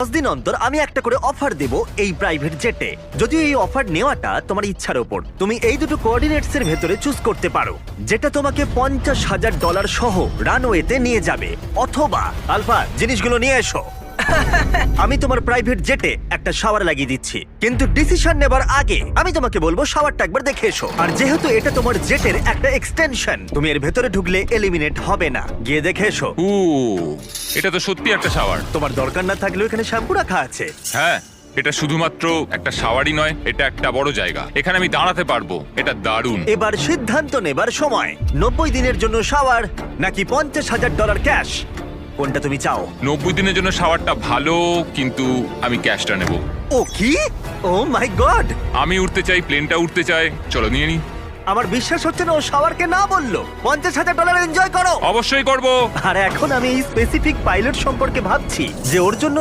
10 দিন অন্তর আমি একটা করে অফার দেব এই প্রাইভেট জেটে। যদিও এই অফার নেওয়াটা তোমার ইচ্ছার উপর, তুমি এই দুটো কোঅর্ডিনেটস এর ভেতরে চুজ করতে পারো, যেটা তোমাকে $50,000 সহ রানওয়েতে নিয়ে যাবে, অথবা আলফা জিনিসগুলো নিয়ে এসো। আমি তোমার প্রাইভেট জেটে একটা শাওয়ার লাগিয়ে দিচ্ছি, কিন্তু ডিসিশন নেবার আগে আমি তোমাকে বলবো শাওয়ারটা একবার দেখে এসো। আর যেহেতু এটা তোমার জেটের একটা এক্সটেনশন, তুমি এর ভেতরে ঢুকলে এলিমিনেট হবে না। গিয়ে দেখে এসো। এটা তো সত্যি একটা শাওয়ার। তোমার দরকার না থাকলেও এখানে শ্যাম্পু রাখা আছে। হ্যাঁ, এটা শুধুমাত্র একটা শাওয়ারই নয়, এটা একটা বড় জায়গা। এখানে আমি দাঁড়াতে পারবো, এটা দারুণ। এবার সিদ্ধান্ত নেবার সময়, 90 দিনের জন্য শাওয়ার নাকি $50,000 ক্যাশ, কোনটা তুমি চাও? 90 দিনের জন্য শাওয়ারটা ভালো, কিন্তু আমি ক্যাশটা নেব। ও কি? ও মাই গড! আমি উঠতে চাই, প্লেনটা উঠতে চাই। চলো নিয়ে নি। আমার বিশ্বাস হচ্ছে না ও শাওয়ারকে না বললো। $50,000 এনজয় করো। অবশ্যই করব। আর এখন আমি এই স্পেসিফিক পাইলট সম্পর্কে ভাবছি যে ওর জন্য